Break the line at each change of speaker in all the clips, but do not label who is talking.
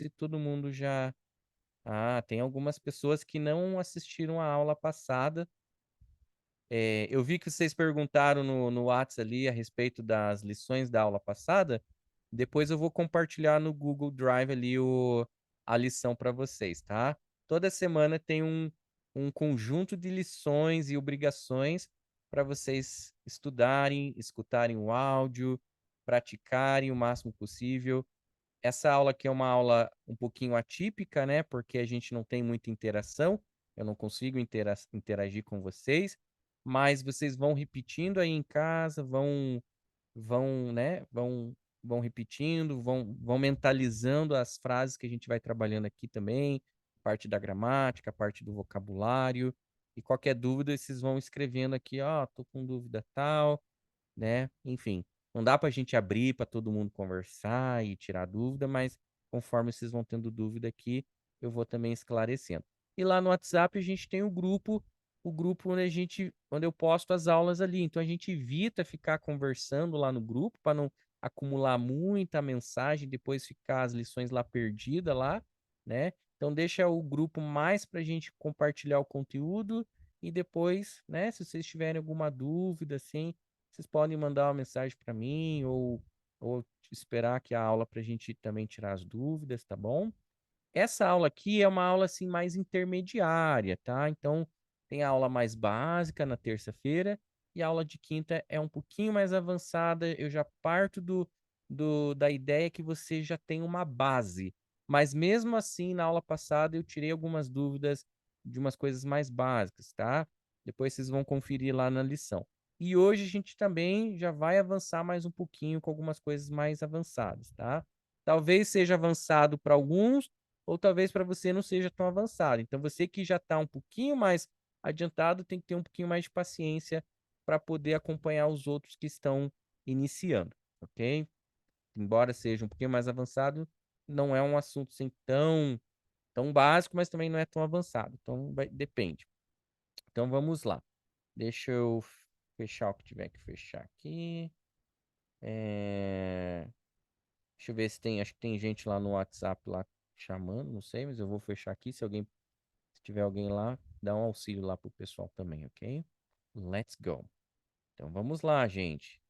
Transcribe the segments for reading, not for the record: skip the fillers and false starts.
e todo mundo já. Ah, tem algumas pessoas que não assistiram a aula passada. Eu vi que vocês perguntaram no Whats ali a respeito das lições da aula passada. Depois eu vou compartilhar no Google Drive ali a lição para vocês, tá? Toda semana tem um conjunto de lições e obrigações para vocês estudarem, escutarem o áudio, praticarem o máximo possível. Essa aula aqui é uma aula um pouquinho atípica, né? Porque a gente não tem muita interação. Eu não consigo interagir com vocês, mas vocês vão repetindo aí em casa, vão repetindo, vão mentalizando as frases que a gente vai trabalhando aqui também, parte da gramática, parte do vocabulário. E qualquer dúvida, vocês vão escrevendo aqui, ó, tô com dúvida tal, né? Enfim, não dá para a gente abrir para todo mundo conversar e tirar dúvida, mas conforme vocês vão tendo dúvida aqui, eu vou também esclarecendo. E lá no WhatsApp a gente tem o grupo onde eu posto as aulas ali. Então a gente evita ficar conversando lá no grupo para não acumular muita mensagem, depois ficar as lições lá perdidas lá, né? Então deixa o grupo mais para a gente compartilhar o conteúdo e depois, né, se vocês tiverem alguma dúvida, assim, vocês podem mandar uma mensagem para mim ou esperar que a aula para a gente também tirar as dúvidas, tá bom? Essa aula aqui é uma aula assim mais intermediária, tá? Então tem a aula mais básica na terça-feira e a aula de quinta é um pouquinho mais avançada. Eu já parto da ideia que você já tem uma base, mas mesmo assim na aula passada eu tirei algumas dúvidas de umas coisas mais básicas, tá? Depois vocês vão conferir lá na lição. E hoje a gente também já vai avançar mais um pouquinho com algumas coisas mais avançadas, tá? Talvez seja avançado para alguns, ou talvez para você não seja tão avançado. Então, você que já está um pouquinho mais adiantado, tem que ter um pouquinho mais de paciência para poder acompanhar os outros que estão iniciando, ok? Embora seja um pouquinho mais avançado, não é um assunto assim tão básico, mas também não é tão avançado. Então, depende. Então, vamos lá. Deixa eu fechar o que tiver que fechar aqui. É... Deixa eu ver se tem. Acho que tem gente lá no WhatsApp lá chamando, não sei, mas eu vou fechar aqui. Se tiver alguém lá, dá um auxílio lá pro pessoal também, ok? Let's go. Então vamos lá, gente.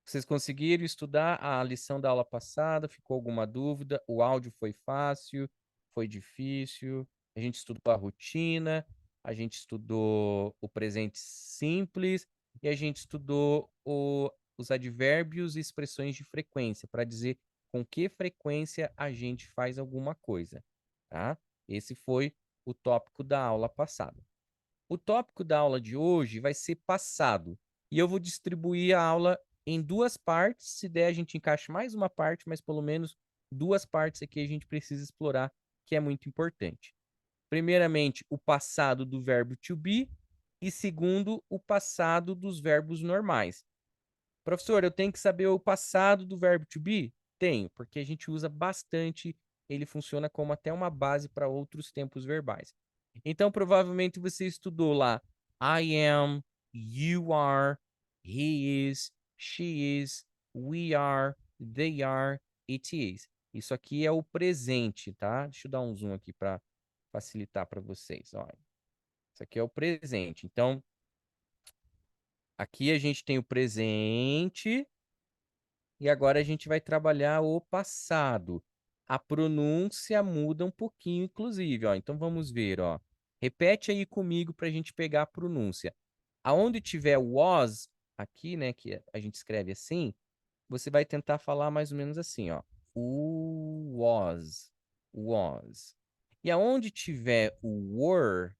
Vocês conseguiram estudar a lição da aula passada? Ficou alguma dúvida? O áudio foi fácil? Foi difícil? A gente estudou a rotina, a gente estudou o presente simples e a gente estudou os advérbios e expressões de frequência para dizer com que frequência a gente faz alguma coisa, tá? Esse foi o tópico da aula passada. O tópico da aula de hoje vai ser passado. E eu vou distribuir a aula em duas partes. Se der, a gente encaixa mais uma parte, mas pelo menos duas partes aqui a gente precisa explorar, que é muito importante. Primeiramente, o passado do verbo to be e segundo, o passado dos verbos normais. Professor, eu tenho que saber o passado do verbo to be? Tenho, porque a gente usa bastante, ele funciona como até uma base para outros tempos verbais. Então, provavelmente você estudou lá I am, you are, he is, she is, we are, they are, it is. Isso aqui é o presente, tá? Deixa eu dar um zoom aqui para facilitar para vocês. Olha, isso aqui é o presente. Então, aqui a gente tem o presente e agora a gente vai trabalhar o passado. A pronúncia muda um pouquinho, inclusive, ó. Então vamos ver, ó. Repete aí comigo para a gente pegar a pronúncia. Aonde tiver was aqui, né, que a gente escreve assim, você vai tentar falar mais ou menos assim, ó. Was, was. E aonde tiver o were,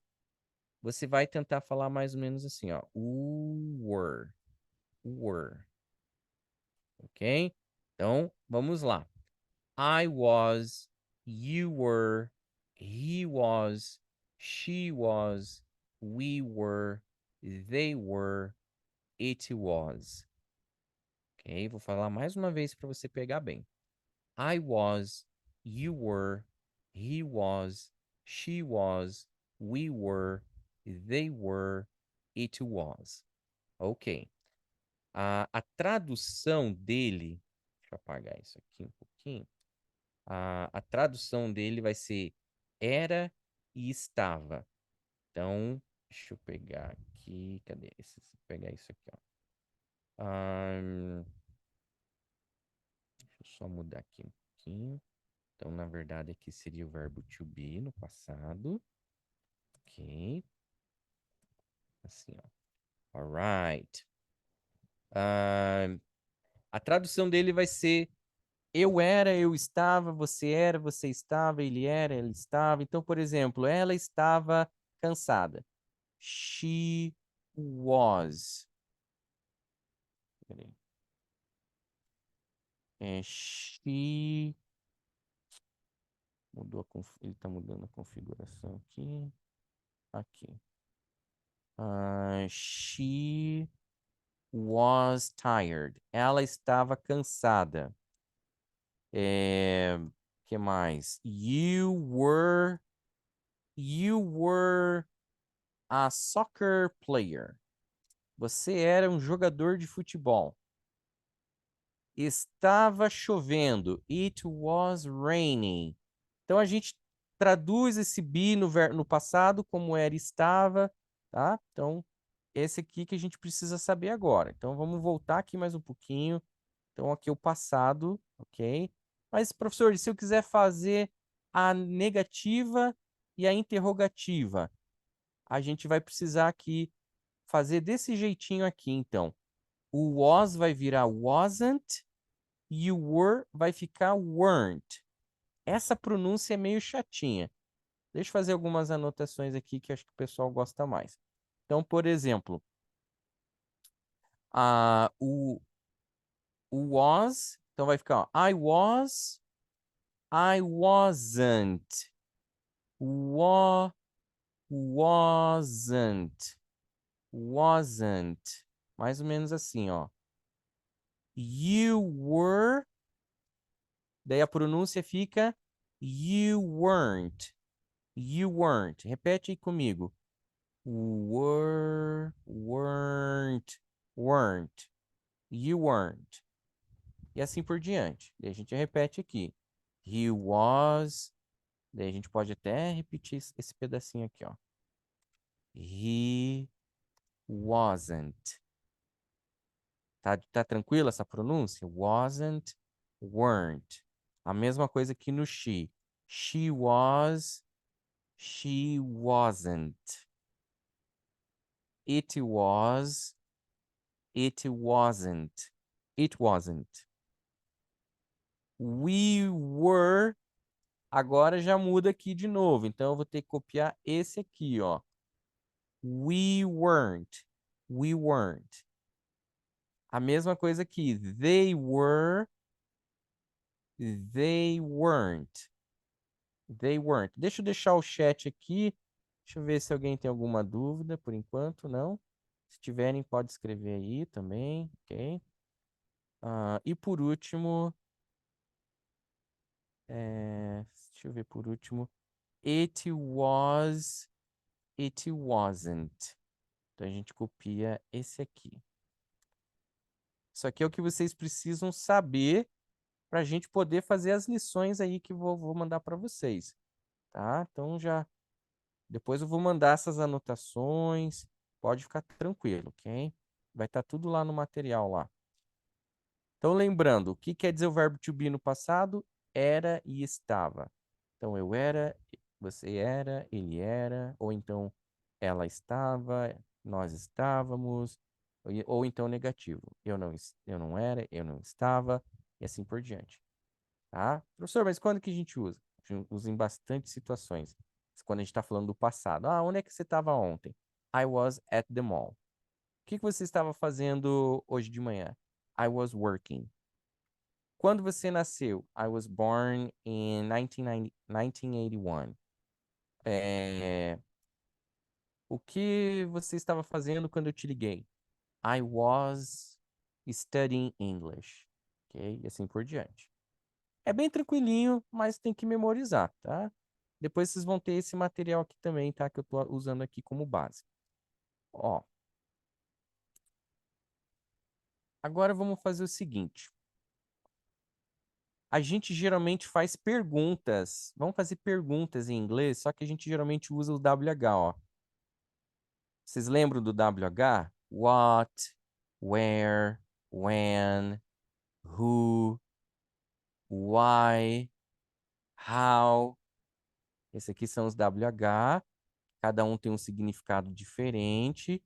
você vai tentar falar mais ou menos assim, ó. Were, were. Ok? Então, vamos lá. I was, you were, he was, she was, we were, they were, it was. Ok? Vou falar mais uma vez para você pegar bem. I was, you were, he was, she was, we were, they were, it was. Ok. A tradução dele. Deixa eu apagar isso aqui um pouquinho. A tradução dele vai ser era e estava. Então, deixa eu pegar aqui. Cadê esse? Vou pegar isso aqui, ó. Deixa eu só mudar aqui um pouquinho. Então, na verdade, aqui seria o verbo to be no passado. Ok. Assim, ó. Alright. A tradução dele vai ser eu era, eu estava, você era, você estava, ele era, ela estava. Então, por exemplo, ela estava cansada. She was. Peraí. She. Ele está mudando a configuração aqui. Aqui. She was tired. Ela estava cansada. Que mais? You were a soccer player. Você era um jogador de futebol. Estava chovendo. It was raining. Então a gente traduz esse be no passado como era estava, tá? Então esse aqui que a gente precisa saber agora. Então vamos voltar aqui mais um pouquinho. Então aqui o passado, ok? Mas professor, e se eu quiser fazer a negativa e a interrogativa, a gente vai precisar aqui fazer desse jeitinho aqui, então. O was vai virar wasn't e o were vai ficar weren't. Essa pronúncia é meio chatinha. Deixa eu fazer algumas anotações aqui que acho que o pessoal gosta mais. Então, por exemplo, o was, então vai ficar, ó, I was, I wasn't, wasn't, wasn't. Mais ou menos assim, ó. You were, daí a pronúncia fica you weren't. You weren't. Repete aí comigo. Weren't, weren't. You weren't. E assim por diante. Daí a gente repete aqui. He was. Daí a gente pode até repetir esse pedacinho aqui, ó. He wasn't. Tá tranquila essa pronúncia? Wasn't, weren't. A mesma coisa que no she. She was, she wasn't. It was, it wasn't. It wasn't. We were. Agora já muda aqui de novo. Então eu vou ter que copiar esse aqui, ó. We weren't. We weren't. A mesma coisa aqui. They were. They weren't. They weren't. Deixa eu deixar o chat aqui. Deixa eu ver se alguém tem alguma dúvida. Por enquanto, não. Se tiverem, pode escrever aí também. Ok? E por último. Deixa eu ver por último. It was. It wasn't. Então a gente copia esse aqui. Isso aqui é o que vocês precisam saber para a gente poder fazer as lições aí que vou mandar para vocês, tá? Então já depois eu vou mandar essas anotações, pode ficar tranquilo, ok? Vai estar tudo lá no material lá. Então lembrando, o que quer dizer o verbo to be no passado? Era e estava. Então eu era, você era, ele era, ou então ela estava, nós estávamos, ou então negativo. Eu não era, eu não estava, e assim por diante. Tá? Professor, mas quando que a gente usa? A gente usa em bastante situações. Quando a gente está falando do passado. Onde é que você estava ontem? I was at the mall. O que que você estava fazendo hoje de manhã? I was working. Quando você nasceu? I was born in 1981. O que você estava fazendo quando eu te liguei? I was studying English. Ok? E assim por diante. É bem tranquilinho, mas tem que memorizar, tá? Depois vocês vão ter esse material aqui também, tá? Que eu tô usando aqui como base. Ó, agora vamos fazer o seguinte. a gente geralmente faz perguntas. Vamos fazer perguntas em inglês, só que a gente geralmente usa o WH, ó. Vocês lembram do WH? What, where, when, who, why, how. Esses aqui são os WH. Cada um tem um significado diferente,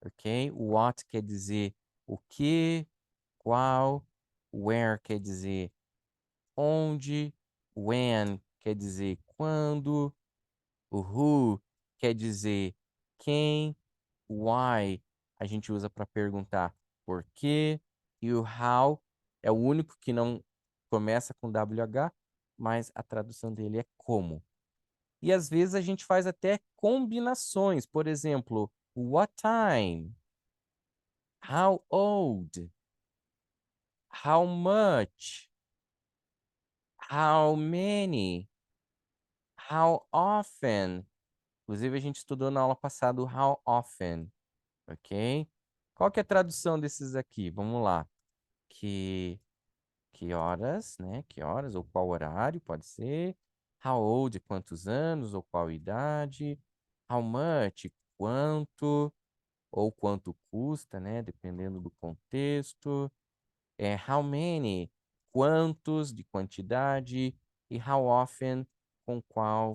ok? What quer dizer o que, qual. Where quer dizer onde. When quer dizer quando. O who quer dizer quem. Why a gente usa para perguntar por quê. E o how é o único que não começa com WH, mas a tradução dele é como. E às vezes a gente faz até combinações. Por exemplo, what time? How old? How much? How many? How often? Inclusive, a gente estudou na aula passada o how often, ok? Qual que é a tradução desses aqui? Vamos lá. Que horas, né? Que horas ou qual horário pode ser? How old, quantos anos ou qual idade? How much, quanto ou quanto custa, né? Dependendo do contexto. How many, quantos de quantidade e how often, com qual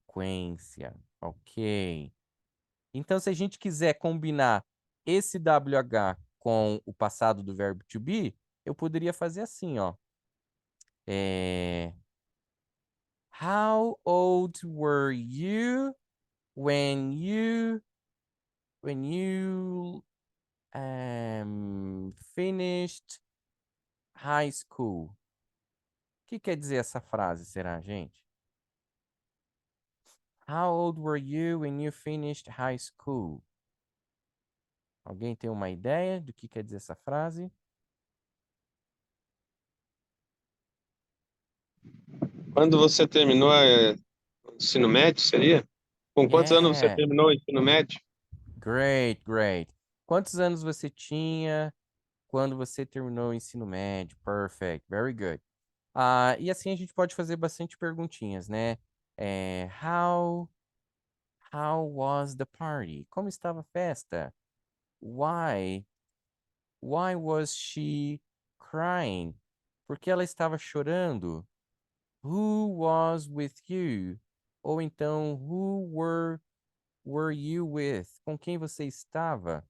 frequência, ok? Então, se a gente quiser combinar esse WH com o passado do verbo to be, eu poderia fazer assim, ó. How old were you when you finished high school? O que quer dizer essa frase, será, gente? How old were you when you finished high school? Alguém tem uma ideia do que quer dizer essa frase?
Quando você terminou o ensino médio, seria? Com quantos anos você
Yeah,
terminou o ensino médio?
great, great. Quantos anos você tinha quando você terminou o ensino médio? Perfect, very good. E assim a gente pode fazer bastante perguntinhas, né? How was the party? Como estava a festa? Why? Why was she crying? Por que ela estava chorando? Who was with you? Ou então, were you with? Com quem você estava?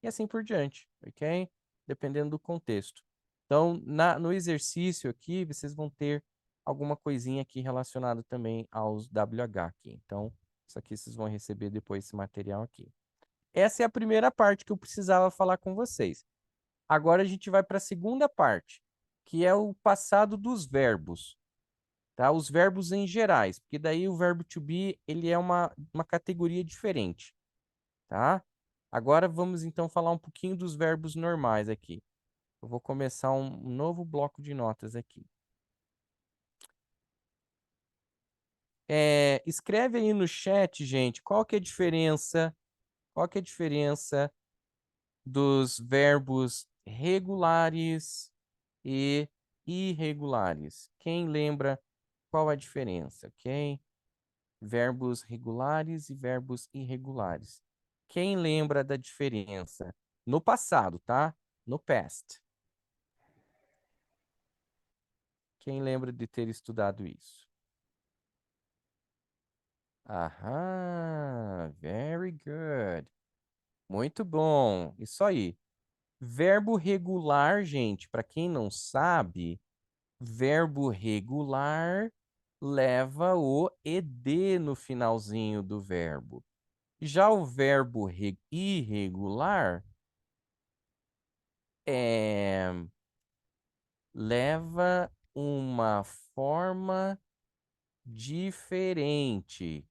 E assim por diante, ok? Dependendo do contexto. Então, no exercício aqui, vocês vão ter alguma coisinha aqui relacionada também aos WH aqui. Então, isso aqui vocês vão receber depois esse material aqui. Essa é a primeira parte que eu precisava falar com vocês. Agora a gente vai para a segunda parte, que é o passado dos verbos, tá? Os verbos em gerais, porque daí o verbo to be, ele é uma categoria diferente, tá? Agora vamos então falar um pouquinho dos verbos normais aqui. Eu vou começar um novo bloco de notas aqui. Escreve aí no chat, gente, qual que é a diferença dos verbos regulares e irregulares? Quem lembra qual a diferença, ok? Verbos regulares e verbos irregulares. Quem lembra da diferença? No passado, tá? No past. Quem lembra de ter estudado isso? Aham, very good. Muito bom. Isso aí. Verbo regular, gente, para quem não sabe, verbo regular leva o ed no finalzinho do verbo. Já o verbo irregular leva uma forma diferente.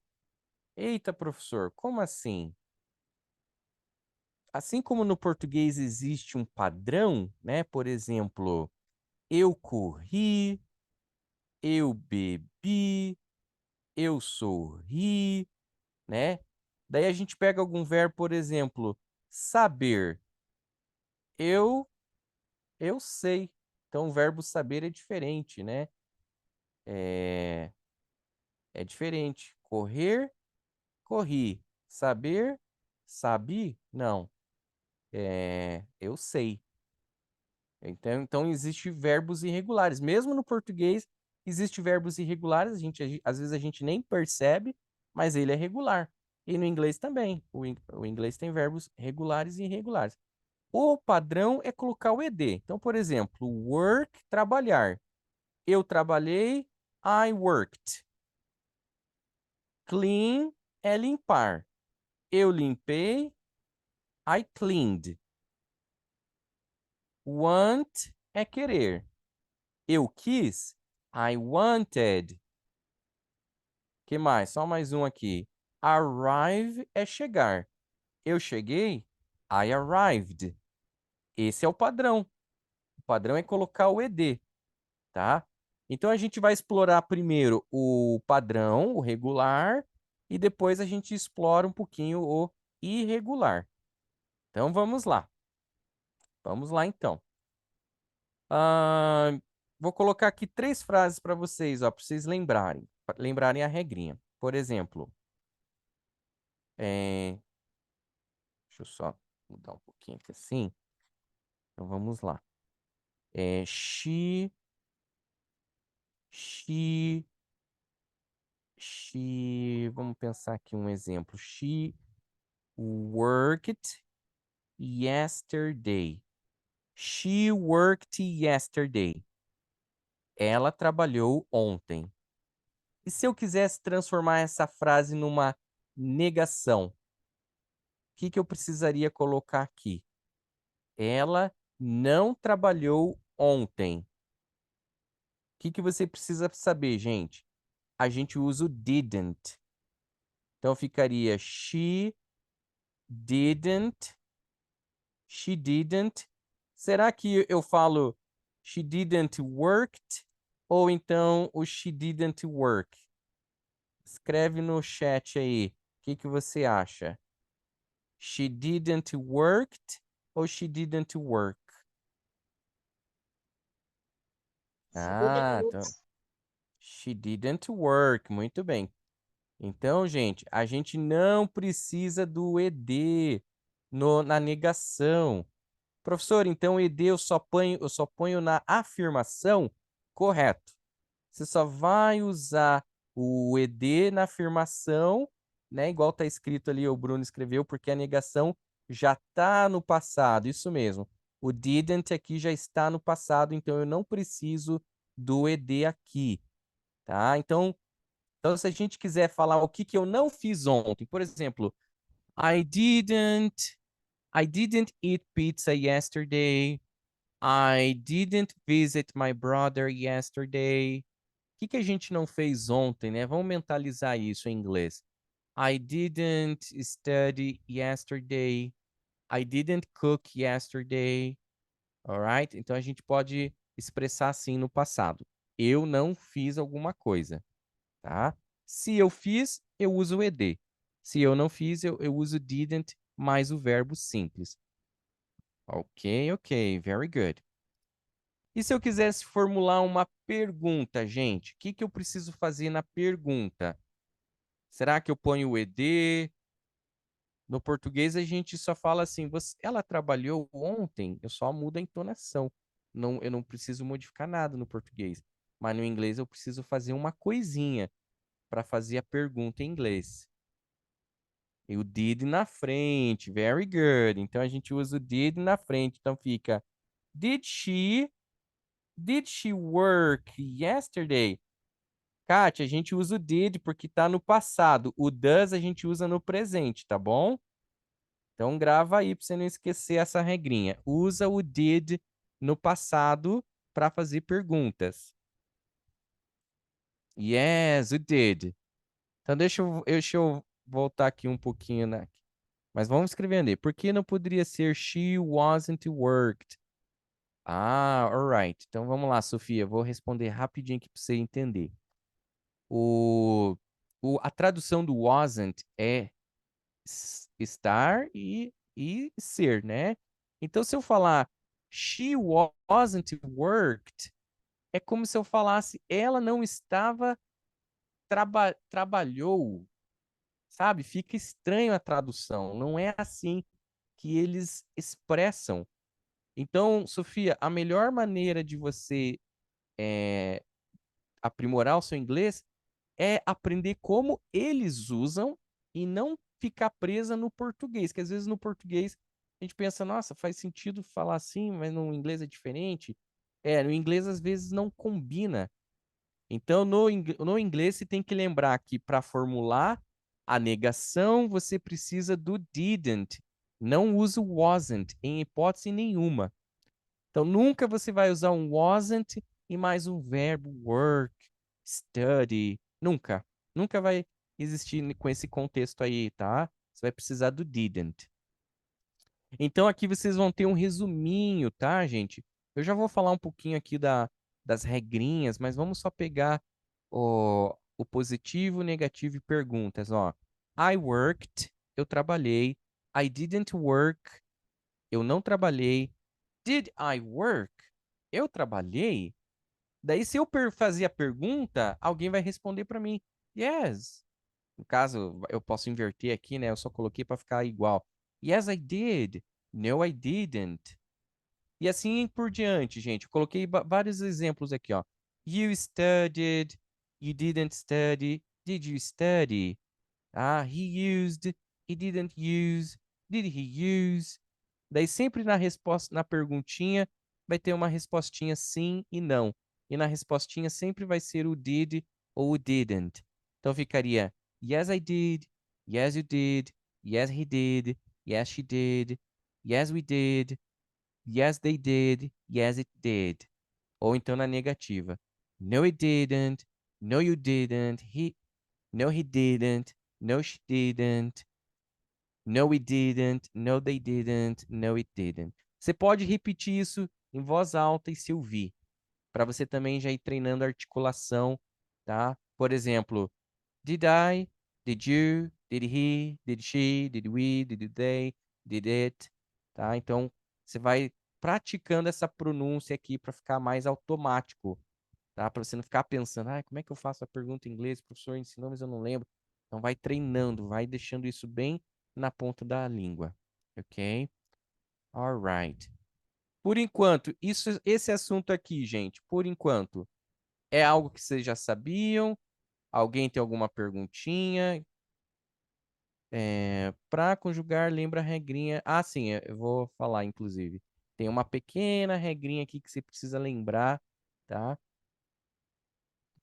Eita, professor, como assim? Assim como no português existe um padrão, né? Por exemplo, eu corri, eu bebi, eu sorri, né? Daí a gente pega algum verbo, por exemplo, saber. Eu, eu sei. Então, o verbo saber é diferente, né? É diferente. Correr, corri. Saber, sabi? Não. Eu sei. Então existem verbos irregulares. Mesmo no português, existem verbos irregulares. Às vezes a gente nem percebe, mas ele é regular. E no inglês também. O inglês tem verbos regulares e irregulares. O padrão é colocar o ed. Então, por exemplo, work, trabalhar. Eu trabalhei, I worked. Clean é limpar. Eu limpei, I cleaned. Want é querer. Eu quis, I wanted. Que mais? Só mais um aqui. Arrive é chegar. Eu cheguei, I arrived. Esse é o padrão. O padrão é colocar o ed, tá? Então a gente vai explorar primeiro o padrão, o regular, e depois a gente explora um pouquinho o irregular. Então vamos lá. Vamos lá então. Ah, vou colocar aqui 3 frases para vocês, ó, para vocês lembrarem a regrinha. Por exemplo, deixa eu só mudar um pouquinho aqui assim. Então vamos lá. She, vamos pensar aqui um exemplo. She worked yesterday. She worked yesterday. Ela trabalhou ontem. E se eu quisesse transformar essa frase numa negação, o que eu precisaria colocar aqui? Ela não trabalhou ontem. O que você precisa saber, gente? A gente usa o didn't. Então ficaria didn't, she didn't. Será que eu falo she didn't worked ou então o she didn't work? Escreve no chat aí. O que você acha? She didn't worked ou she didn't work? Então she didn't work. Muito bem. Então, gente, a gente não precisa do ed na negação. Professor, então o ed eu só ponho na afirmação? Correto. Você só vai usar o ed na afirmação, né? Igual está escrito ali, o Bruno escreveu, porque a negação já está no passado. Isso mesmo. O didn't aqui já está no passado, então eu não preciso do ed aqui, tá? Então, se a gente quiser falar o que eu não fiz ontem, por exemplo, I didn't eat pizza yesterday. I didn't visit my brother yesterday. O que a gente não fez ontem, né? Vamos mentalizar isso em inglês. I didn't study yesterday. I didn't cook yesterday. Alright? Então a gente pode expressar assim no passado. Eu não fiz alguma coisa, tá? Se eu fiz, eu uso o ed. Se eu não fiz, eu uso didn't mais o verbo simples. Ok, very good. E se eu quisesse formular uma pergunta, gente? O que eu preciso fazer na pergunta? Será que eu ponho o ed? No português a gente só fala assim, ela trabalhou ontem? Eu só mudo a entonação. Não, eu não preciso modificar nada no português. Mas no inglês eu preciso fazer uma coisinha para fazer a pergunta em inglês. E o did na frente, very good. Então a gente usa o did na frente. Então fica, did she work yesterday? Kátia, a gente usa o did porque está no passado. O does a gente usa no presente, tá bom? Então grava aí para você não esquecer essa regrinha. Usa o did no passado para fazer perguntas. Yes, o did. Então deixa eu voltar aqui um pouquinho, né? Mas vamos escrevendo aí. Por que não poderia ser she wasn't worked? Alright. Então vamos lá, Sofia. Vou responder rapidinho aqui para você entender. A tradução do wasn't é estar e ser, né? Então, se eu falar She wasn't worked. É como se eu falasse, ela não estava trabalhou, sabe? Fica estranho a tradução. Não é assim que eles expressam. Então, Sofia, a melhor maneira de você aprimorar o seu inglês é aprender como eles usam e não ficar presa no português, que às vezes no português a gente pensa, nossa, faz sentido falar assim, mas no inglês é diferente. No inglês às vezes não combina. Então, no inglês você tem que lembrar que para formular a negação, você precisa do didn't. Não usa o wasn't em hipótese nenhuma. Então, nunca você vai usar um wasn't e mais um verbo work, study. Nunca. Nunca vai existir com esse contexto aí, tá? Você vai precisar do didn't. Então, aqui vocês vão ter um resuminho, tá, gente? Eu já vou falar um pouquinho aqui das regrinhas, mas vamos só pegar o positivo, negativo e perguntas, ó. I worked, eu trabalhei. I didn't work, eu não trabalhei. Did I work? Eu trabalhei? Daí, se eu fazer a pergunta, alguém vai responder para mim. Yes. No caso, eu posso inverter aqui, né? Eu só coloquei para ficar igual. Yes, I did. No, I didn't. E assim por diante, gente. Eu coloquei vários exemplos aqui, ó. You studied. You didn't study. Did you study? Ah, he used. He didn't use. Did he use? Daí sempre na resposta, na perguntinha, vai ter uma respostinha sim e não. E na respostinha sempre vai ser o did ou o didn't. Então ficaria yes, I did. Yes, you did. Yes, he did. Yes, she did. Yes, we did. Yes, they did. Yes, it did. Ou então na negativa. No, it didn't. No, you didn't. No, he didn't. No, she didn't. No, we didn't. No, they didn't. No, it didn't. Você pode repetir isso em voz alta e se ouvir, para você também já ir treinando a articulação, tá? Por exemplo, did I? Did you? Did he? Did she? Did we? Did they? Did it? Tá? Então, você vai praticando essa pronúncia aqui para ficar mais automático, tá? Para você não ficar pensando, ah, como é que eu faço a pergunta em inglês? O professor ensinou, mas eu não lembro. Então, vai treinando, vai deixando isso bem na ponta da língua, ok? Alright. Por enquanto, esse assunto aqui, gente, por enquanto, é algo que vocês já sabiam? Alguém tem alguma perguntinha? Para conjugar, lembra a regrinha. Ah, sim, eu vou falar, inclusive. Tem uma pequena regrinha aqui que você precisa lembrar, tá?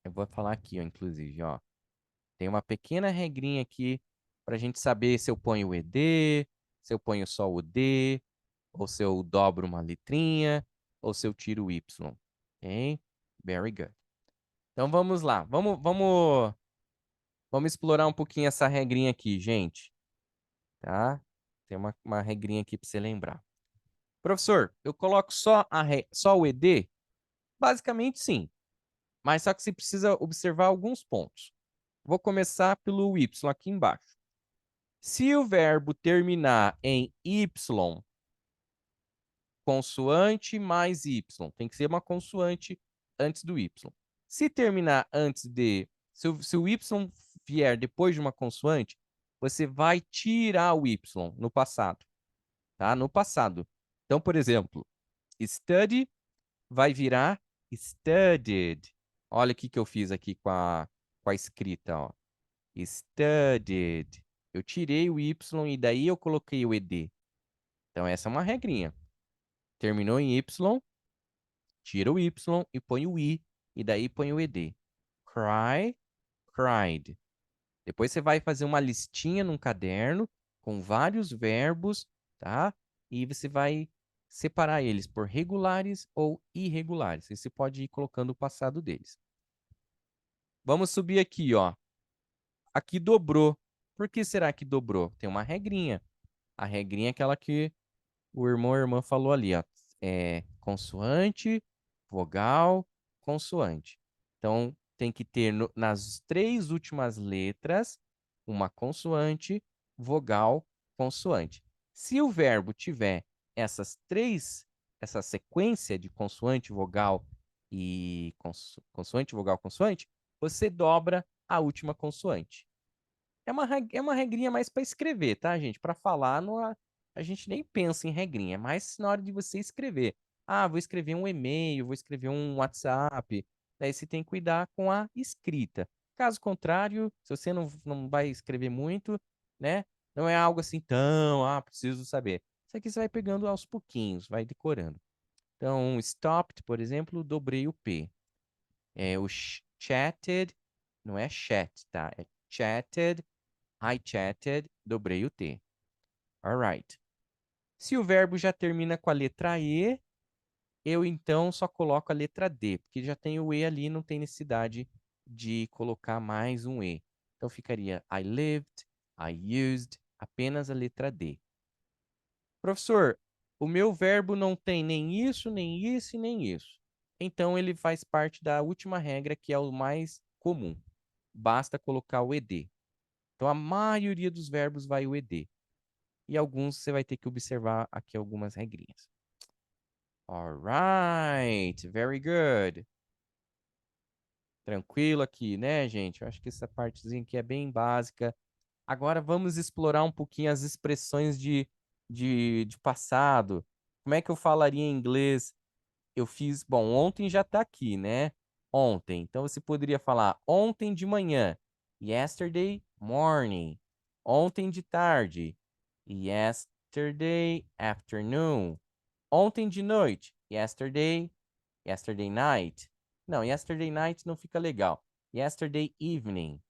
Eu vou falar aqui, ó, inclusive, ó. Tem uma pequena regrinha aqui para a gente saber se eu ponho o ED, se eu ponho só o D, ou se eu dobro uma letrinha, ou se eu tiro o Y. Ok? Very good. Então vamos lá. Vamos explorar um pouquinho essa regrinha aqui, gente. Tá? Tem uma regrinha aqui para você lembrar. Professor, eu coloco só o ED? Basicamente, sim. Mas só que você precisa observar alguns pontos. Vou começar pelo Y aqui embaixo. Se o verbo terminar em Y, consoante mais Y, tem que ser uma consoante antes do Y. Se terminar antes de. Se o Y vier depois de uma consoante, você vai tirar o Y no passado. Tá? No passado. Então, por exemplo, study vai virar studied. Olha o que eu fiz aqui com a escrita, ó. Studied. Eu tirei o Y e daí eu coloquei o ED. Então, essa é uma regrinha. Terminou em Y, tira o Y e põe o I. E daí põe o ED. Cry, cried. Depois você vai fazer uma listinha num caderno com vários verbos, tá? E você vai separar eles por regulares ou irregulares. E você pode ir colocando o passado deles. Vamos subir aqui, ó. Aqui dobrou. Por que será que dobrou? Tem uma regrinha. A regrinha é aquela que o irmão ou irmã falou ali, ó. É consoante, vogal, consoante. Então, tem que ter nas três últimas letras uma consoante, vogal, consoante. Se o verbo tiver essas três essa sequência de consoante, vogal e consoante, vogal, consoante, você dobra a última consoante. É uma regrinha mais para escrever, tá, gente? Para falar, não, a gente nem pensa em regrinha, é mais na hora de você escrever. Ah, vou escrever um e-mail, vou escrever um WhatsApp. Daí você tem que cuidar com a escrita. Caso contrário, se você não vai escrever muito, né? Não é algo assim tão, preciso saber. Isso aqui você vai pegando aos pouquinhos, vai decorando. Então, stopped, por exemplo, dobrei o P. O chatted, não é chat, tá? É chatted, I chatted, dobrei o T. Alright. Se o verbo já termina com a letra E, eu então só coloco a letra D, porque já tem o E ali, não tem necessidade de colocar mais um E. Então ficaria I lived, I used, apenas a letra D. Professor, o meu verbo não tem nem isso, nem isso e nem isso. Então ele faz parte da última regra, que é o mais comum. Basta colocar o ED. Então a maioria dos verbos vai o ED. E alguns você vai ter que observar aqui algumas regrinhas. Alright, very good. Tranquilo aqui, né, gente? Eu acho que essa partezinha aqui é bem básica. Agora vamos explorar um pouquinho as expressões de passado. Como é que eu falaria em inglês? Eu fiz. Bom, ontem já tá aqui, né? Ontem. Então você poderia falar ontem de manhã. Yesterday morning. Ontem de tarde. Yesterday afternoon. Ontem de noite. Yesterday night. Não, yesterday night não fica legal. Yesterday evening.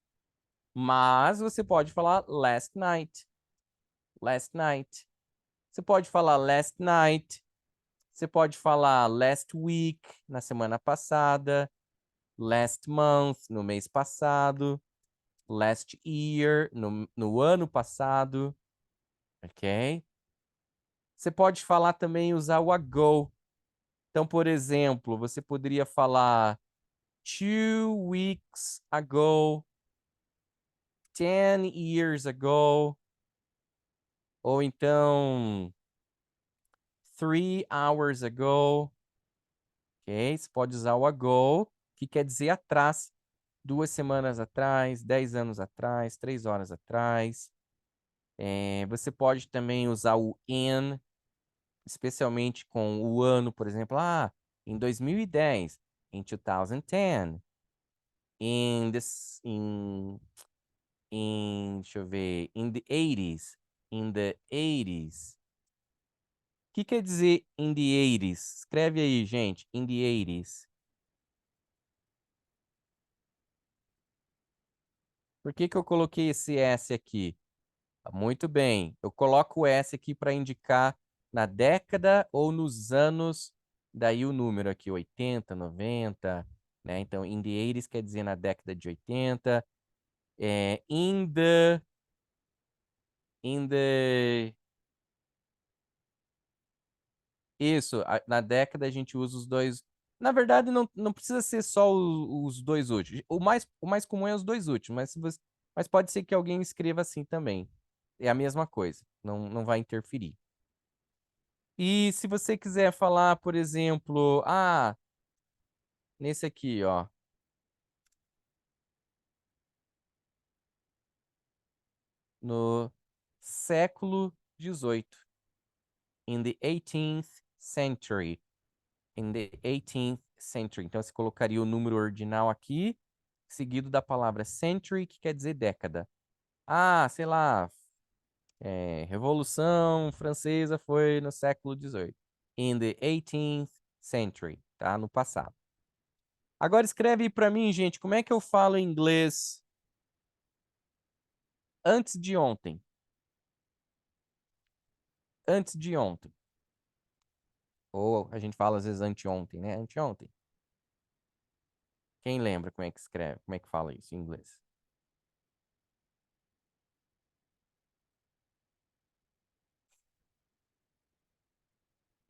Mas você pode falar last night. Last night. Você pode falar last night. Você pode falar last week, na semana passada. Last month, no mês passado. Last year, no ano passado. Ok? Você pode falar também, usar o ago. Então, por exemplo, você poderia falar 2 weeks ago, 10 years ago, ou então 3 hours ago. Ok? Você pode usar o ago, que quer dizer atrás. 2 semanas atrás, 10 anos atrás, 3 horas atrás. Você pode também usar o in, especialmente com o ano, por exemplo, em 2010, em 2010, in this, deixa eu ver, in the 80s, in the 80s. O que quer dizer in the 80s? Escreve aí, gente, in the 80s. Por que que eu coloquei esse S aqui? Muito bem, eu coloco o S aqui para indicar na década ou nos anos, daí o número aqui, 80, 90, né? Então, in the 80s quer dizer na década de 80. In the... Isso, na década a gente usa os dois. Na verdade, não precisa ser só os dois últimos. O mais comum é os dois últimos, mas pode ser que alguém escreva assim também. É a mesma coisa, não vai interferir. E se você quiser falar, por exemplo, nesse aqui, ó, no século XVIII, in the 18th century, in the 18th century. Então você colocaria o número ordinal aqui, seguido da palavra century, que quer dizer década. Sei lá, Revolução Francesa foi no século XVIII. In the 18th century, tá? No passado. Agora escreve para mim, gente, como é que eu falo em inglês antes de ontem? Antes de ontem. Ou a gente fala às vezes anteontem, né? Anteontem. Quem lembra como é que escreve? Como é que fala isso em inglês?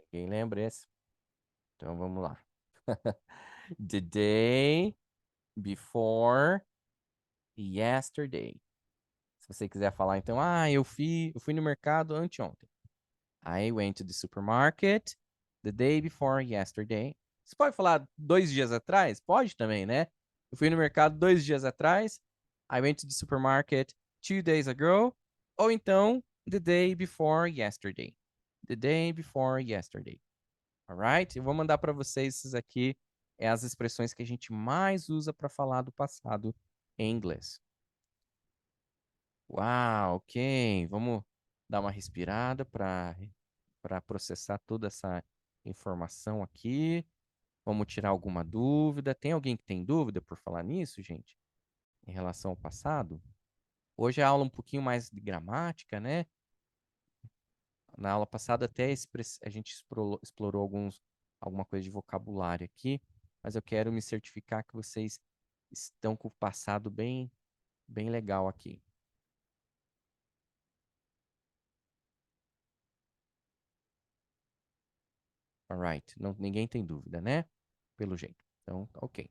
Quem lembra esse? Então vamos lá. The day before yesterday. Se você quiser falar, então, eu fui no mercado anteontem. I went to the supermarket The day before yesterday. Você pode falar 2 dias atrás? Pode também, né? Eu fui no mercado 2 dias atrás. I went to the supermarket 2 days ago. Ou então, the day before yesterday. The day before yesterday. Alright? Eu vou mandar para vocês esses aqui. É as expressões que a gente mais usa para falar do passado em inglês. Uau, ok. Vamos dar uma respirada para processar toda essa informação aqui. Vamos tirar alguma dúvida. Tem alguém que tem dúvida por falar nisso, gente? Em relação ao passado? Hoje a aula é um pouquinho mais de gramática, né? Na aula passada até a gente explorou alguma coisa de vocabulário aqui, mas eu quero me certificar que vocês estão com o passado bem, bem legal aqui. Alright, ninguém tem dúvida, né? Pelo jeito. Então, ok.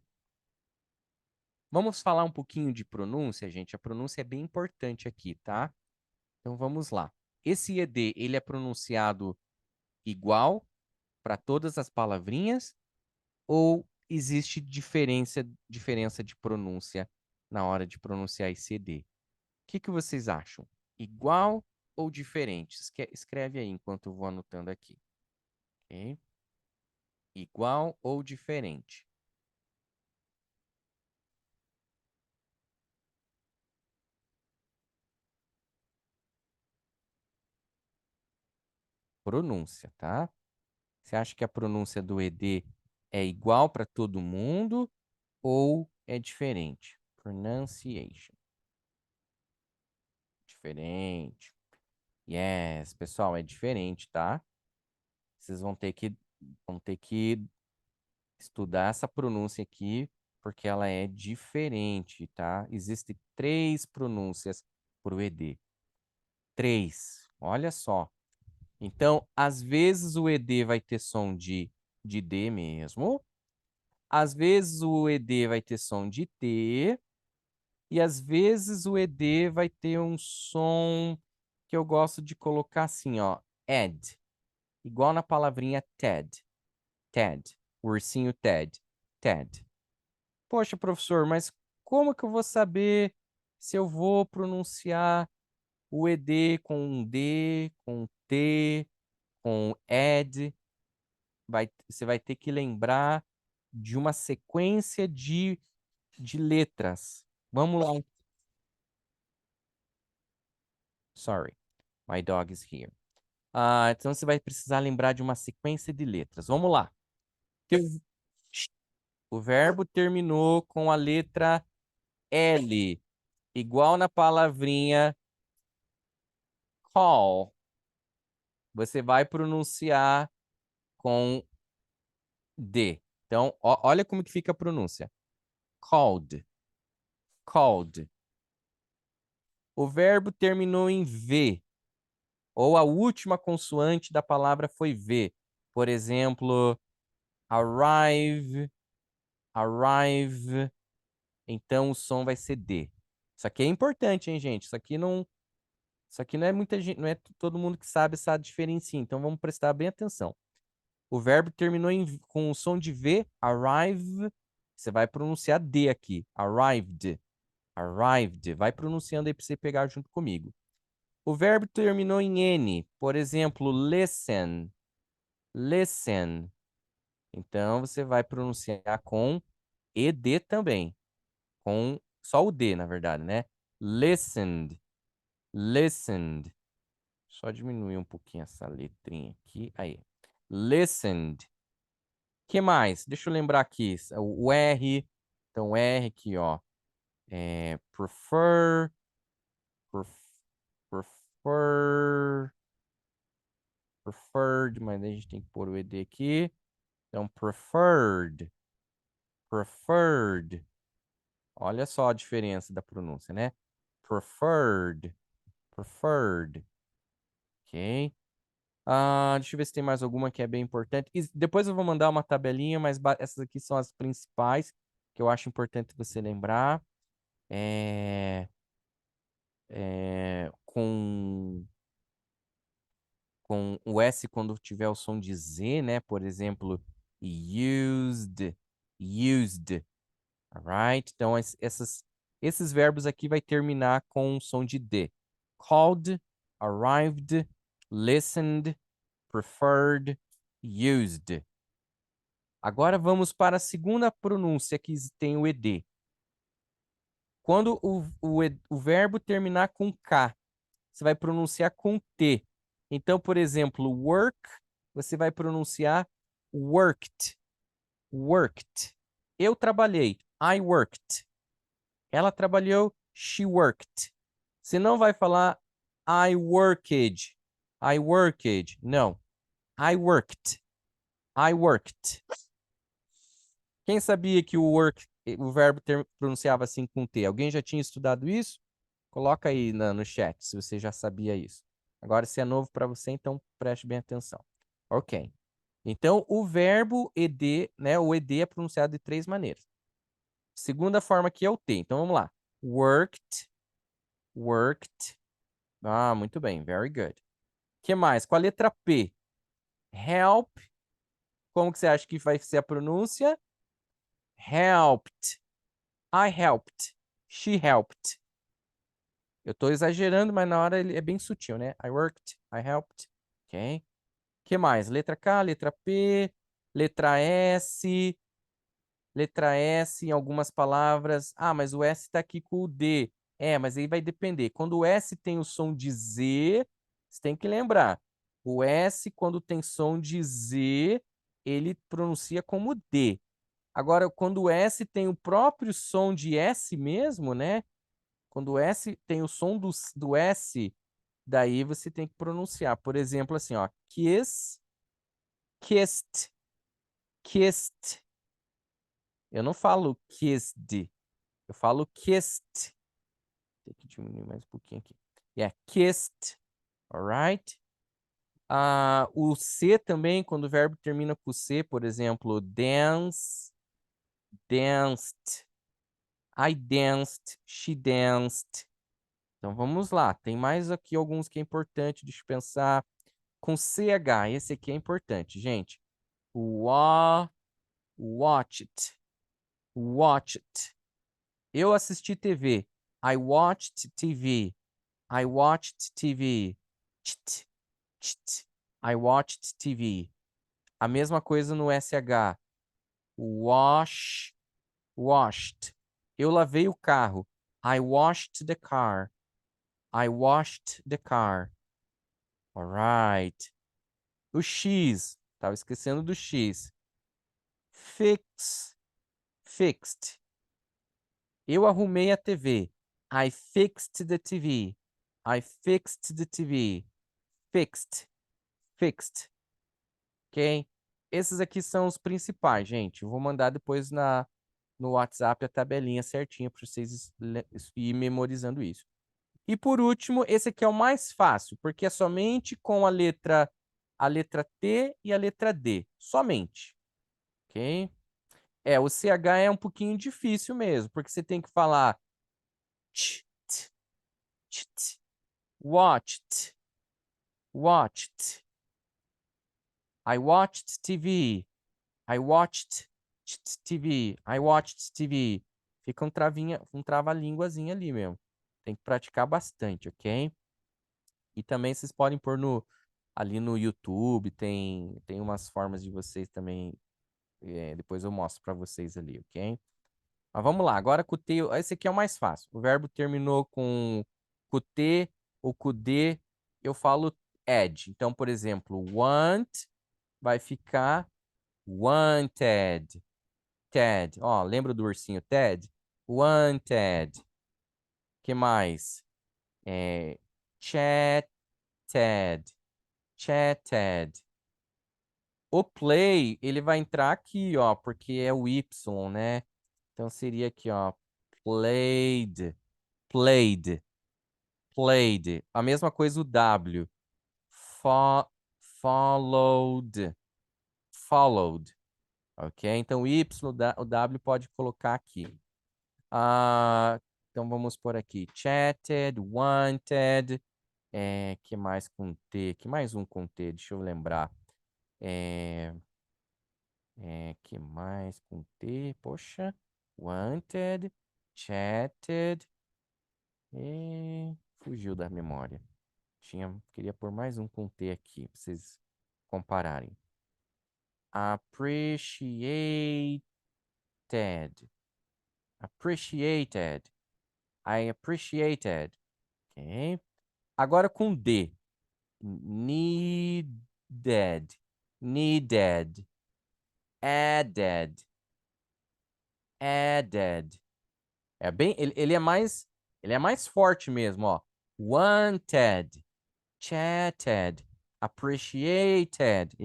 Vamos falar um pouquinho de pronúncia, gente. A pronúncia é bem importante aqui, tá? Então vamos lá. Esse ED, ele é pronunciado igual para todas as palavrinhas ou existe diferença de pronúncia na hora de pronunciar esse ED? O que vocês acham? Igual ou diferente? Escreve aí enquanto eu vou anotando aqui. Ok? Igual ou diferente? Pronúncia, tá? Você acha que a pronúncia do ED é igual para todo mundo ou é diferente? Pronunciation. Diferente. Yes, pessoal, é diferente, tá? Vocês vão ter que estudar essa pronúncia aqui, porque ela é diferente, tá? Existem 3 pronúncias para o ED. 3. Olha só. Então, às vezes o ED vai ter som de D mesmo. Às vezes o ED vai ter som de T. E às vezes o ED vai ter um som que eu gosto de colocar assim, ó. Ed. Igual na palavrinha Ted. Ted. O ursinho Ted. Ted. Poxa, professor, mas como que eu vou saber se eu vou pronunciar o ED com um D, com um T, com um ed? Você vai ter que lembrar de uma sequência de letras. Vamos lá. Sorry, my dog is here. Então você vai precisar lembrar de uma sequência de letras. Vamos lá. O verbo terminou com a letra L, igual na palavrinha call. Você vai pronunciar com D. Então, olha como que fica a pronúncia. Called. Called. O verbo terminou em V, ou a última consoante da palavra foi V. Por exemplo, arrive, arrive. Então, o som vai ser D. Isso aqui é importante, hein, gente? Isso aqui não é muita gente, não é todo mundo que sabe essa diferença. Então, vamos prestar bem atenção. O verbo terminou com o som de V, arrive. Você vai pronunciar D aqui. Arrived. Arrived. Vai pronunciando aí para você pegar junto comigo. O verbo terminou em N. Por exemplo, listen. Listen. Então, você vai pronunciar com ED também. Com só o D, na verdade, né? Listened. Listened. Só diminuir um pouquinho essa letrinha aqui. Aí. Listened. Que mais? Deixa eu lembrar aqui. O R. Então, o R aqui, ó. Prefer. Prefer. Preferred. Mas a gente tem que pôr o ED aqui. Então, preferred. Preferred. Olha só a diferença da pronúncia, né? Preferred. Preferred. Ok. Deixa eu ver se tem mais alguma que é bem importante. E depois eu vou mandar uma tabelinha, mas essas aqui são as principais que eu acho importante você lembrar. Com com o S quando tiver o som de Z, né? Por exemplo, used, used, alright? Então, esses verbos aqui vai terminar com o som de D. Called, arrived, listened, preferred, used. Agora vamos para a segunda pronúncia que tem o ED. Quando o verbo terminar com K, você vai pronunciar com T. Então, por exemplo, work, você vai pronunciar worked. Worked. Eu trabalhei. I worked. Ela trabalhou. She worked. Você não vai falar I worked. I worked. Não. I worked. I worked. Quem sabia que o verbo pronunciava assim com T? Alguém já tinha estudado isso? Coloca aí no chat se você já sabia isso. Agora, se é novo para você, então preste bem atenção. Ok. Então, o verbo ed, né? O ed é pronunciado de 3 maneiras. Segunda forma que é o T. Então, vamos lá. Worked, worked. Ah, muito bem. Very good. O que mais? Com a letra P. Help. Como que você acha que vai ser a pronúncia? Helped. I helped. She helped. Eu estou exagerando, mas na hora ele é bem sutil, né? I worked, I helped. Ok? O que mais? Letra K, letra P, letra S. Letra S em algumas palavras. Ah, mas o S está aqui com o D. É, mas aí vai depender. Quando o S tem o som de Z, você tem que lembrar. O S, quando tem som de Z, ele pronuncia como D. Agora, quando o S tem o próprio som de S mesmo, né? Quando o S tem o som do S, daí você tem que pronunciar. Por exemplo, assim, ó. Kiss, kissed, kissed. Eu não falo kissed. Eu falo kissed. Tem que diminuir mais um pouquinho aqui. Yeah, kissed. Alright? O C também, quando o verbo termina com C, por exemplo, dance, danced. I danced, she danced. Então vamos lá. Tem mais aqui alguns que é importante de pensar. Com CH, esse aqui é importante, gente. Watched. Watched. Eu assisti TV. I watched TV. I watched TV. I watched TV. A mesma coisa no SH. Washed. Eu lavei o carro. I washed the car. I washed the car. Alright. O X. Tava esquecendo do X. Fixed. Eu arrumei a TV. I fixed the TV. I fixed the TV. Fixed. Ok? Esses aqui são os principais, gente. Eu vou mandar depois no WhatsApp a tabelinha certinha para vocês ir memorizando isso. E por último, esse aqui é o mais fácil, porque é somente com a letra T e a letra D. Somente. Ok? O CH é um pouquinho difícil mesmo, porque você tem que falar watched. I watched TV. I watched TV. I watched TV. Fica um trava-línguazinho ali mesmo. Tem que praticar bastante, ok? E também vocês podem pôr ali no YouTube, tem umas formas de vocês também. Depois eu mostro para vocês ali, ok? Mas vamos lá, agora com o T, esse aqui é o mais fácil. O verbo terminou com T ou com D, eu falo ed. Então, por exemplo, want vai ficar wanted. Ted. Ó, lembra do ursinho Ted? Wanted. Que mais? Chatted. Chatted. O play, ele vai entrar aqui, ó, porque é o Y, né? Então seria aqui, ó. Played. Played. Played. A mesma coisa o W. Followed. Followed. Ok? Então o Y, o W pode colocar aqui. Então vamos por aqui. Chatted, wanted, Que mais com T? Que mais um com T? Deixa eu lembrar. Que mais com T? Poxa. Wanted, chatted. Fugiu da memória. Queria pôr mais um com T aqui, pra vocês compararem. Appreciated. Appreciated. I appreciated. Ok. Agora com D. Needed. Needed. Added. Added. Ele é mais forte mesmo, ó. Wanted. Chatted. Appreciated.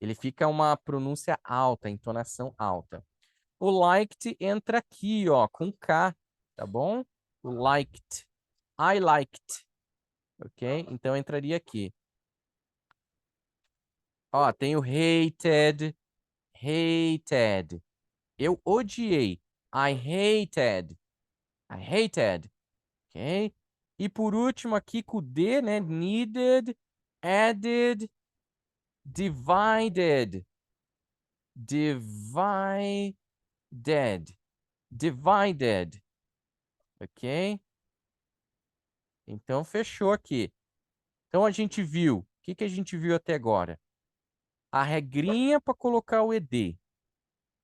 Ele fica uma pronúncia alta, entonação alta. O liked entra aqui, ó, com K, tá bom? O liked. I liked. Ok? Então entraria aqui. Ó, tem o hated. Hated. Eu odiei. I hated. I hated. Ok? E por último aqui com o D, né? Needed, added, divided. Divided. Divided. Ok? Então fechou aqui. Então a gente viu. O que que a gente viu até agora? A regrinha para colocar o ED.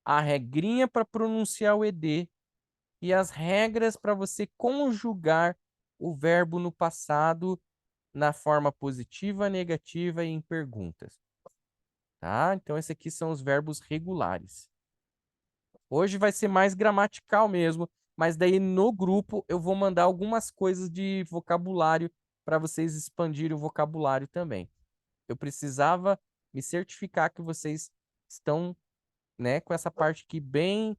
A regrinha para pronunciar o ED. E as regras para você conjugar o verbo no passado na forma positiva, negativa e em perguntas. Tá? Então, esses aqui são os verbos regulares. Hoje vai ser mais gramatical mesmo, mas daí no grupo eu vou mandar algumas coisas de vocabulário para vocês expandirem o vocabulário também. Eu precisava me certificar que vocês estão, né, com essa parte aqui bem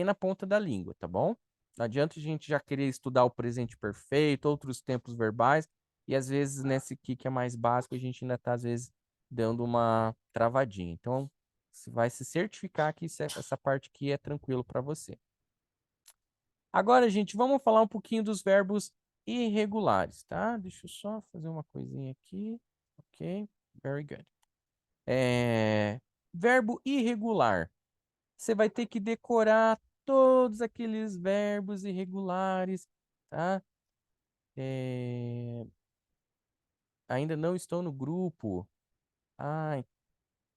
na ponta da língua, tá bom? Não adianta a gente já querer estudar o presente perfeito, outros tempos verbais, e às vezes nesse aqui que é mais básico, a gente ainda está, às vezes, dando uma travadinha. Então, você vai se certificar que essa parte aqui é tranquilo para você. Agora, gente, vamos falar um pouquinho dos verbos irregulares, tá? Deixa eu só fazer uma coisinha aqui. Ok, very good. Verbo irregular. Você vai ter que decorar todos aqueles verbos irregulares, tá? Ainda não estou no grupo. Ai,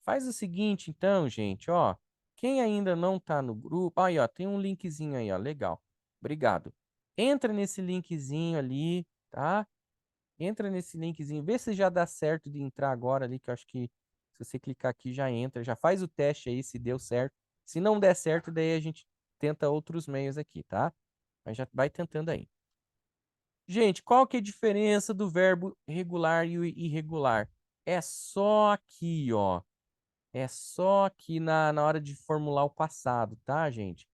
faz o seguinte, então, gente, ó. Quem ainda não tá no grupo, aí, ó, tem um linkzinho aí, ó, legal. Obrigado. Entra nesse linkzinho ali, tá? Entra nesse linkzinho, vê se já dá certo de entrar agora ali, que eu acho que se você clicar aqui já entra, já faz o teste aí se deu certo. Se não der certo, daí a gente tenta outros meios aqui, tá? Mas já vai tentando aí. Gente, qual que é a diferença do verbo regular e o irregular? É só aqui, ó. É só aqui na hora de formular o passado, tá, gente?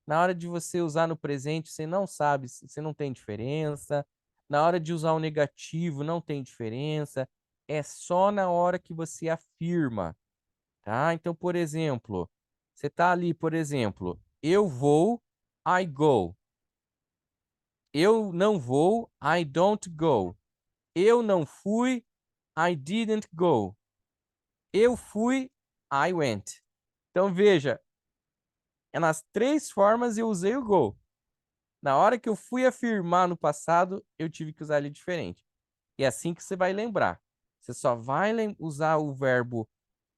Na hora de você usar no presente, você não sabe, você não tem diferença. Na hora de usar o negativo, não tem diferença. É só na hora que você afirma, tá? Então, por exemplo, você tá ali, por exemplo, eu vou, I go. Eu não vou, I don't go. Eu não fui, I didn't go. Eu fui, I went. Então, veja, nas três formas eu usei o go. Na hora que eu fui afirmar no passado, eu tive que usar ele diferente. E é assim que você vai lembrar. Você só vai usar o verbo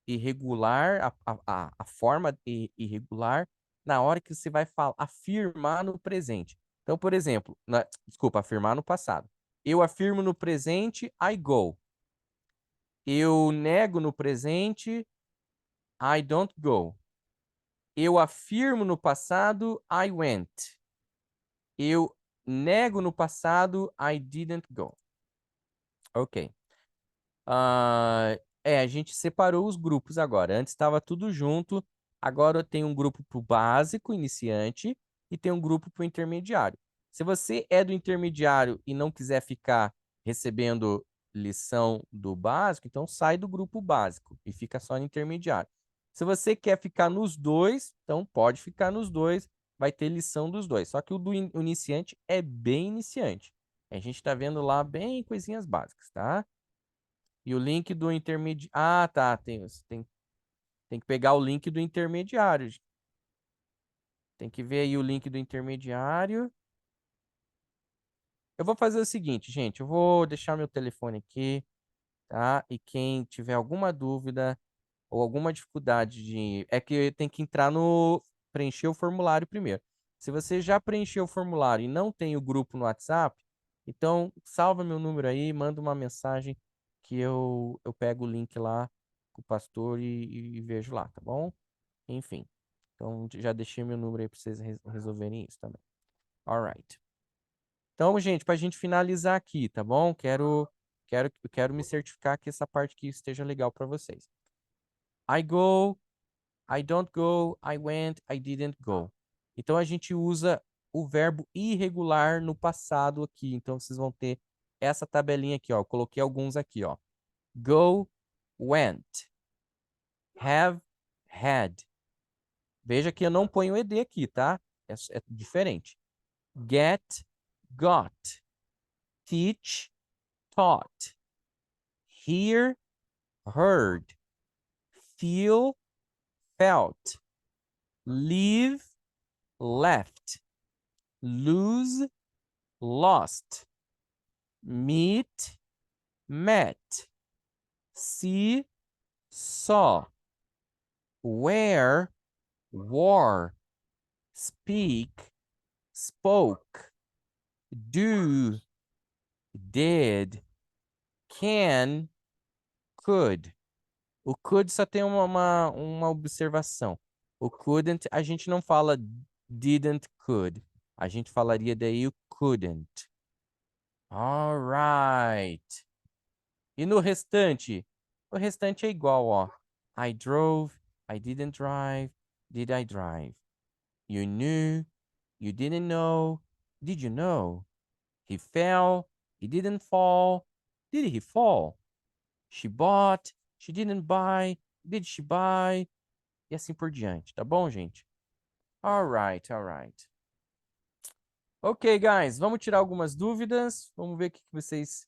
irregular, a forma irregular, na hora que você vai afirmar no presente. Então, por exemplo, desculpa, afirmar no passado. Eu afirmo no presente, I go. Eu nego no presente, I don't go. Eu afirmo no passado, I went. Eu nego no passado, I didn't go. Ok. A gente separou os grupos agora. Antes estava tudo junto. Agora tem um grupo para o básico, iniciante, e tem um grupo para o intermediário. Se você é do intermediário e não quiser ficar recebendo lição do básico, então sai do grupo básico e fica só no intermediário. Se você quer ficar nos dois, então pode ficar nos dois, vai ter lição dos dois. Só que o do iniciante é bem iniciante. A gente tá vendo lá bem coisinhas básicas, tá? E o link do intermediário. Ah, tá. Tem que pegar o link do intermediário. Tem que ver aí o link do intermediário. Eu vou fazer o seguinte, gente. Eu vou deixar meu telefone aqui, tá? E quem tiver alguma dúvida ou alguma dificuldade de. É que tem que entrar no. Preencher o formulário primeiro. Se você já preencheu o formulário e não tem o grupo no WhatsApp, então salva meu número aí, manda uma mensagem que eu pego o link lá com o pastor e vejo lá, tá bom? Enfim. Então já deixei meu número aí para vocês resolverem isso também. Alright. Então, gente, para a gente finalizar aqui, tá bom? Quero me certificar que essa parte aqui esteja legal para vocês. I go, I don't go, I went, I didn't go. Então a gente usa o verbo irregular no passado aqui. Então vocês vão ter essa tabelinha aqui, ó. Eu coloquei alguns aqui, ó. Go, went. Have, had. Veja que eu não ponho ed aqui, tá? É diferente. Get, got. Teach, taught. Hear, heard. Feel, felt. Leave, left. Lose, lost. Meet, met. See, saw. Wear, wore. Speak, spoke. Do, did. Can, could. O could só tem uma observação. O couldn't, a gente não fala didn't, could. A gente falaria daí o couldn't. Alright. E no restante? O restante é igual, ó. I drove, I didn't drive, did I drive? You knew, you didn't know, did you know? He fell, he didn't fall, did he fall? She bought, she didn't buy, did she buy? E assim por diante, tá bom, gente? Alright, alright. Ok, guys, vamos tirar algumas dúvidas. Vamos ver o que vocês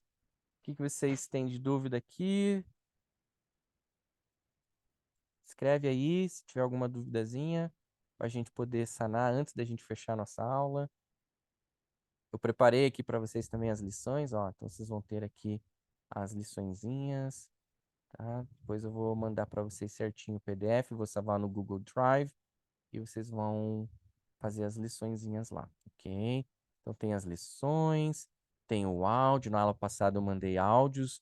têm de dúvida aqui. Escreve aí se tiver alguma duvidazinha para a gente poder sanar antes da gente fechar nossa aula. Eu preparei aqui para vocês também as lições, ó. Então vocês vão ter aqui as liçõezinhas, tá? Depois eu vou mandar para vocês certinho o PDF, vou salvar no Google Drive e vocês vão fazer as liçõezinhas lá, ok? Então tem as lições, tem o áudio. Na aula passada eu mandei áudios,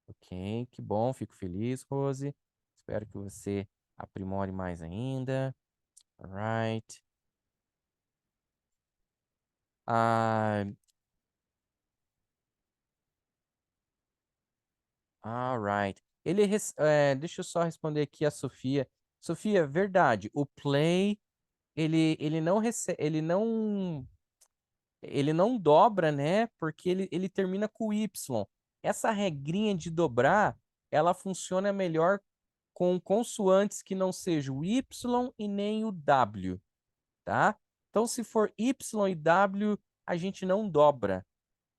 ok? Que bom, fico feliz, Rose. Espero que você aprimore mais ainda. Alright. Ah, alright. Deixa eu só responder aqui a Sofia. Sofia, verdade. O play, ele não recebe, ele não dobra, né? Porque ele termina com Y. Essa regrinha de dobrar, ela funciona melhor com consoantes que não sejam o Y e nem o W, tá? Então, se for Y e W, a gente não dobra,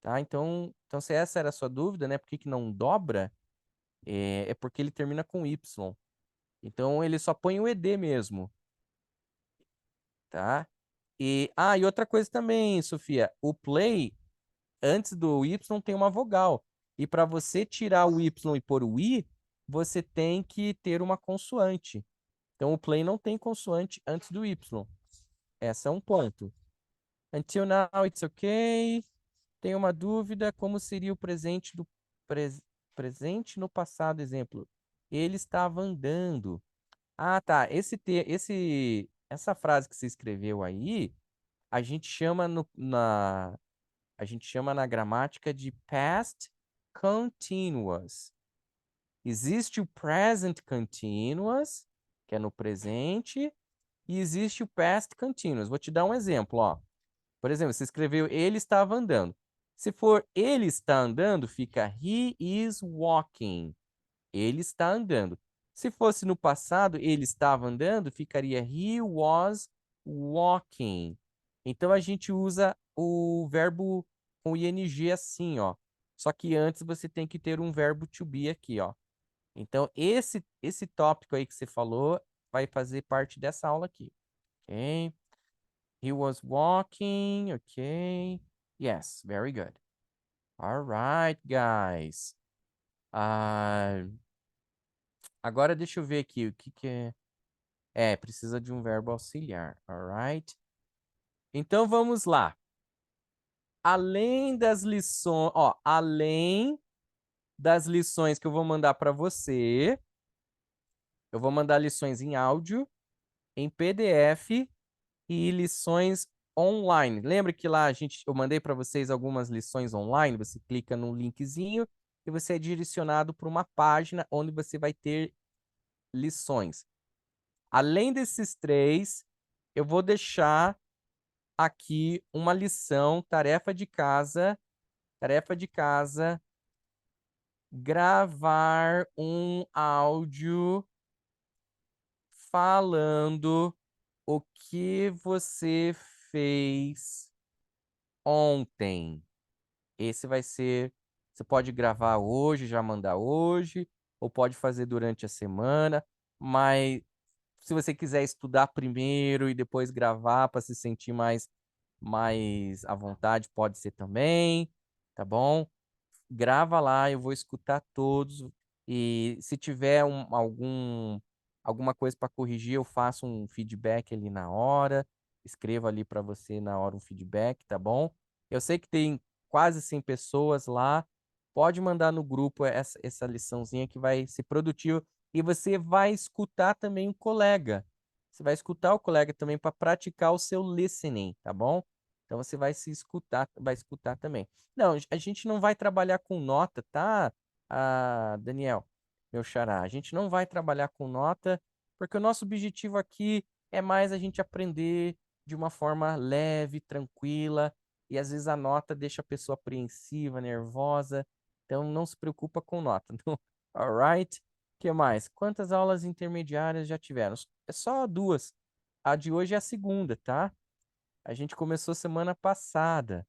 tá? Então se essa era a sua dúvida, né? Por que que não dobra? É porque ele termina com Y. Então, ele só põe o ED mesmo, tá? E outra coisa também, Sofia. O play, antes do Y, tem uma vogal. E para você tirar o Y e pôr o I, você tem que ter uma consoante. Então, o play não tem consoante antes do Y. Esse é um ponto. Until now, it's okay. Tem uma dúvida, como seria o presente do presente no passado, exemplo? Ele estava andando. Ah, tá. Essa frase que você escreveu aí, a gente chama a gente chama na gramática de past continuous. Existe o present continuous, que é no presente, e existe o past continuous. Vou te dar um exemplo, ó. Por exemplo, você escreveu ele estava andando. Se for ele está andando, fica he is walking. Ele está andando. Se fosse no passado, ele estava andando, ficaria he was walking. Então a gente usa o verbo com ing assim, ó. Só que antes você tem que ter um verbo to be aqui, ó. Então, esse tópico aí que você falou vai fazer parte dessa aula aqui, ok? He was walking, ok? Yes, very good. All right, guys. Agora deixa eu ver aqui o que é. Precisa de um verbo auxiliar, all right? Então, vamos lá. Além das lições, além das lições que eu vou mandar para você, eu vou mandar lições em áudio, em PDF e lições online. Lembra que lá eu mandei para vocês algumas lições online? Você clica num linkzinho e você é direcionado para uma página onde você vai ter lições. Além desses 3, eu vou deixar aqui uma lição, tarefa de casa, gravar um áudio falando o que você fez ontem. Esse vai ser, você pode gravar hoje, já mandar hoje, ou pode fazer durante a semana, mas se você quiser estudar primeiro e depois gravar para se sentir mais à vontade, pode ser também, tá bom? Grava lá, eu vou escutar todos e se tiver alguma coisa para corrigir, eu faço um feedback ali na hora, escrevo ali para você na hora um feedback, tá bom? Eu sei que tem quase 100 pessoas lá, pode mandar no grupo essa liçãozinha que vai ser produtiva e você vai escutar também o colega. Você vai escutar o colega também para praticar o seu listening, tá bom? Então você vai escutar também. Não, a gente não vai trabalhar com nota, tá, Daniel, meu xará? A gente não vai trabalhar com nota, porque o nosso objetivo aqui é mais a gente aprender de uma forma leve, tranquila, e às vezes a nota deixa a pessoa apreensiva, nervosa, então não se preocupa com nota. Alright? O que mais? Quantas aulas intermediárias já tiveram? É só 2. A de hoje é a segunda, tá? A gente começou semana passada.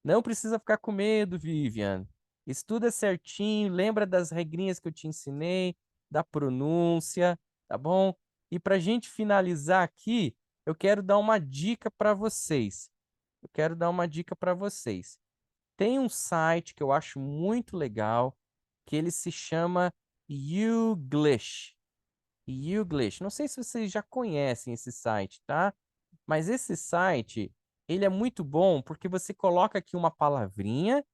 Não precisa ficar com medo, Vivian. Estuda certinho, lembra das regrinhas que eu te ensinei, da pronúncia, tá bom? E para a gente finalizar aqui, eu quero dar uma dica para vocês. Tem um site que eu acho muito legal, que ele se chama YouGlish. YouGlish. Não sei se vocês já conhecem esse site, tá? Mas esse site, ele é muito bom porque você coloca aqui uma palavrinha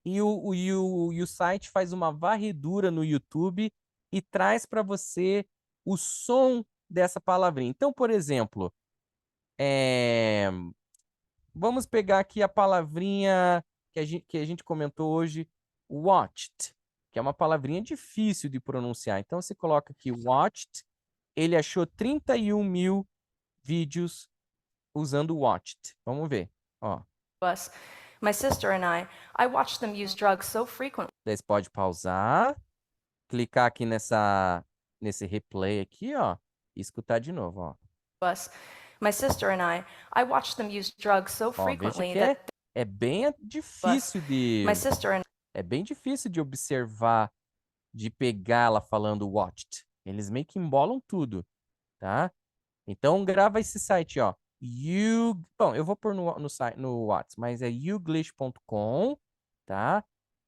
e o site faz uma varredura no YouTube e traz para você o som dessa palavrinha. Então, por exemplo, vamos pegar aqui a palavrinha que a gente comentou hoje, watched, que é uma palavrinha difícil de pronunciar. Então, você coloca aqui watched, ele achou 31 mil vídeos usando watched. Vamos ver, ó.
Us, my sister and I watched them use drugs so frequently.
Daí você pode pausar, clicar aqui nesse replay aqui, ó, e escutar de novo, ó.
Us, my sister and I watched them use drugs so frequently
veja que
that
é bem difícil de
my sister and
é bem difícil de observar, de pegar ela falando watched. Eles meio que embolam tudo, tá? Então grava esse site, ó. Bom, eu vou pôr no site, no WhatsApp, mas é youglish.com, tá?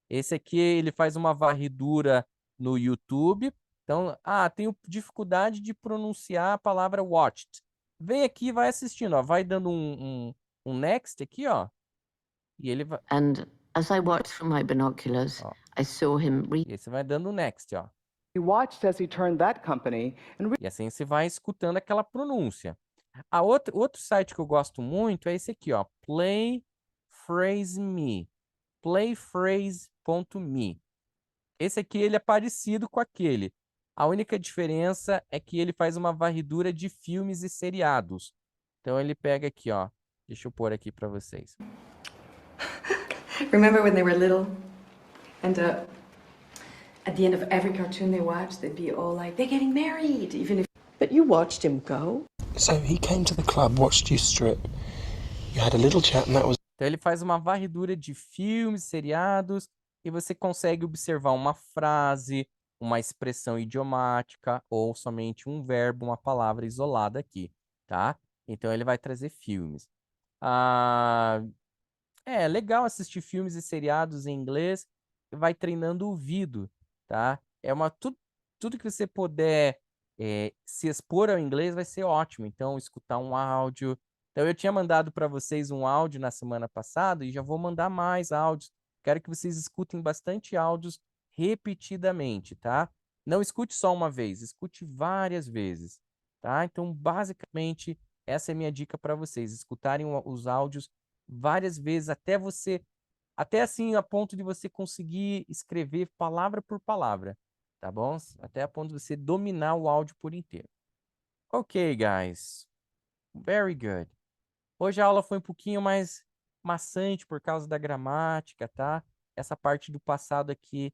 Esse aqui ele faz uma varredura no YouTube. Então, tenho dificuldade de pronunciar a palavra watched. Vem aqui e vai assistindo, ó. Vai dando um next aqui, ó. E ele vai.
And as I watched from my binoculars, I saw him
E aí você vai dando next, ó.
He watched as he turned that company and
E assim você vai escutando aquela pronúncia. Outro site que eu gosto muito é esse aqui, ó. Playphrase.me. Playphrase.me. Esse aqui ele é parecido com aquele. A única diferença é que ele faz uma varredura de filmes e seriados. Então ele pega aqui, ó. Deixa eu pôr aqui para vocês.
Remember when they were little and at the end of every cartoon they watched, they'd be all like, they're getting married, even if...
But you watched him go.
So he came to the club, watched you strip. You had a little chat, and that was
Então ele faz uma varredura de filmes, seriados, e você consegue observar uma frase, uma expressão idiomática ou somente um verbo, uma palavra isolada aqui, tá? Então ele vai trazer filmes. Ah, é legal assistir filmes e seriados em inglês, vai treinando o ouvido, tá? Tudo que você puder se expor ao inglês vai ser ótimo. Então, escutar um áudio. Então, eu tinha mandado para vocês um áudio na semana passada e já vou mandar mais áudios. Quero que vocês escutem bastante áudios repetidamente, tá? Não escute só uma vez, escute várias vezes, tá? Então, basicamente, essa é a minha dica para vocês, escutarem os áudios várias vezes até assim a ponto de você conseguir escrever palavra por palavra, tá bom? Até a ponto de você dominar o áudio por inteiro. Ok, guys. Very good. Hoje a aula foi um pouquinho mais maçante por causa da gramática, tá? Essa parte do passado aqui